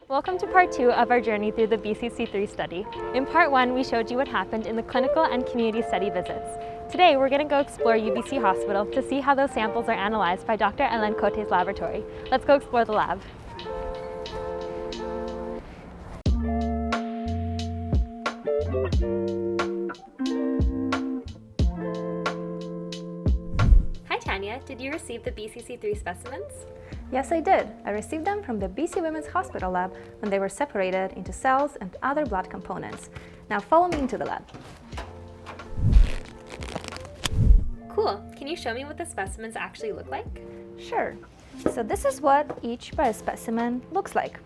Welcome to part 2 of our journey through the BCC3 study. In part 1, we showed you what happened in the clinical and community study visits. Today, we're going to go explore UBC Hospital to see how those samples are analyzed by Dr. Hélène Côté's laboratory. Let's go explore the lab. Hi Tanya, did you receive the BCC3 specimens? Yes, I did. I received them from the BC Women's Hospital lab when they were separated into cells and other blood components. Now follow me into the lab. Cool. Can you show me what the specimens actually look like? Sure. So this is what each biospecimen looks like.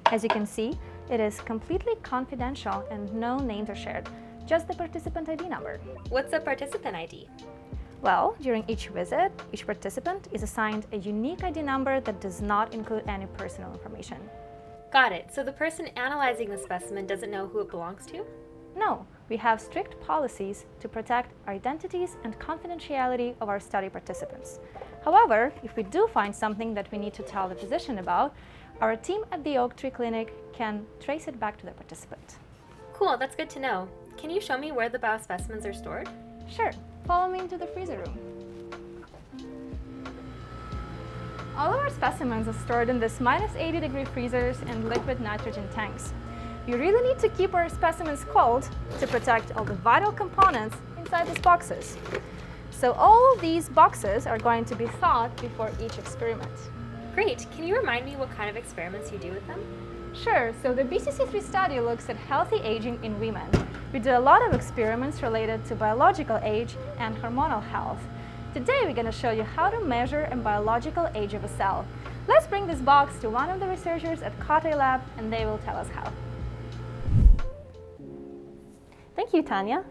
As you can see, it is completely confidential and no names are shared, just the participant ID number. What's a participant ID? Well, during each visit, each participant is assigned a unique ID number that does not include any personal information. Got it. So the person analyzing the specimen doesn't know who it belongs to? No, we have strict policies to protect identities and confidentiality of our study participants. However, if we do find something that we need to tell the physician about, our team at the Oak Tree Clinic can trace it back to the participant. Cool, that's good to know. Can you show me where the biospecimens are stored? Sure. Follow me into the freezer room. All of our specimens are stored in this -80-degree freezers and liquid nitrogen tanks. We really need to keep our specimens cold to protect all the vital components inside these boxes. So all of these boxes are going to be thawed before each experiment. Great. Can you remind me what kind of experiments you do with them? Sure. So the BCC3 study looks at healthy aging in women. We do a lot of experiments related to biological age and hormonal health. Today we're going to show you how to measure a biological age of a cell. Let's bring this box to one of the researchers at Côté Lab and they will tell us how. Thank you, Tanya.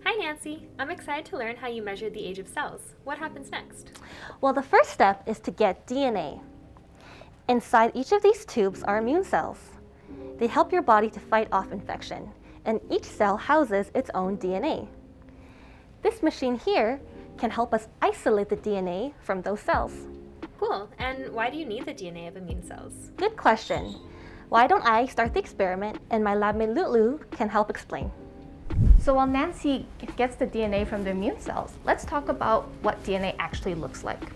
Hi Nancy. I'm excited to learn how you measure the age of cells. What happens next? Well, the first step is to get DNA. Inside each of these tubes are immune cells. They help your body to fight off infection, and each cell houses its own DNA. This machine here can help us isolate the DNA from those cells. Cool. And why do you need the DNA of immune cells? Good question. Why don't I start the experiment and my lab mate Lulu can help explain. So while Nancy gets the DNA from the immune cells, let's talk about what DNA actually looks like.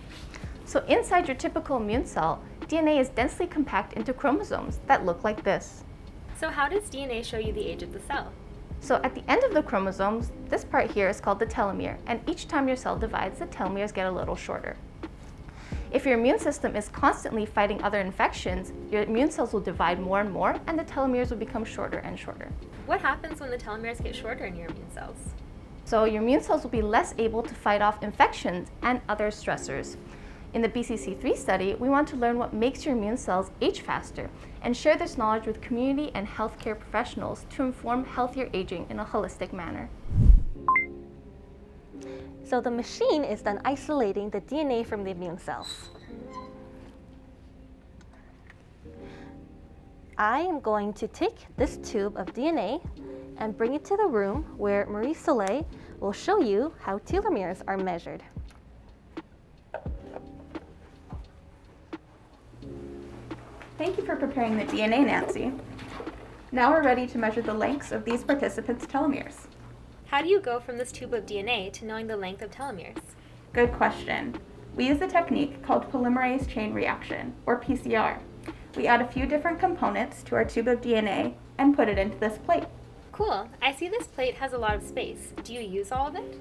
So inside your typical immune cell, DNA is densely compact into chromosomes that look like this. So how does DNA show you the age of the cell? So at the end of the chromosomes, this part here is called the telomere, and each time your cell divides, the telomeres get a little shorter. If your immune system is constantly fighting other infections, your immune cells will divide more and more, and the telomeres will become shorter and shorter. What happens when the telomeres get shorter in your immune cells? So your immune cells will be less able to fight off infections and other stressors. In the BCC3 study, we want to learn what makes your immune cells age faster and share this knowledge with community and healthcare professionals to inform healthier aging in a holistic manner. So the machine is done isolating the DNA from the immune cells. I am going to take this tube of DNA and bring it to the room where Marie Soleil will show you how telomeres are measured. Thank you for preparing the DNA, Nancy. Now we're ready to measure the lengths of these participants' telomeres. How do you go from this tube of DNA to knowing the length of telomeres? Good question. We use a technique called polymerase chain reaction, or PCR. We add a few different components to our tube of DNA and put it into this plate. Cool. I see this plate has a lot of space. Do you use all of it?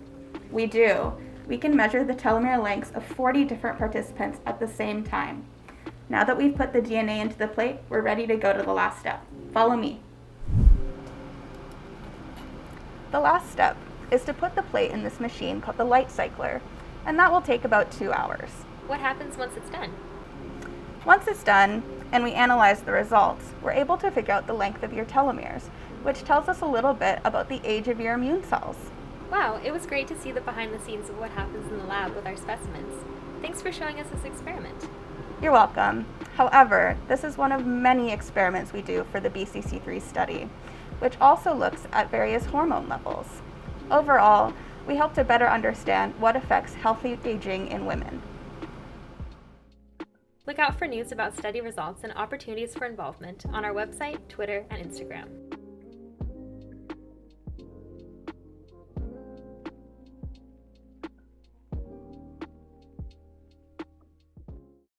We do. We can measure the telomere lengths of 40 different participants at the same time. Now that we've put the DNA into the plate, we're ready to go to the last step. Follow me. The last step is to put the plate in this machine called the light cycler, and that will take about 2 hours. What happens once it's done? Once it's done, and we analyze the results, we're able to figure out the length of your telomeres, which tells us a little bit about the age of your immune cells. Wow, it was great to see the behind the scenes of what happens in the lab with our specimens. Thanks for showing us this experiment. You're welcome. However, this is one of many experiments we do for the BCC3 study, which also looks at various hormone levels. Overall, we help to better understand what affects healthy aging in women. Look out for news about study results and opportunities for involvement on our website, Twitter, and Instagram.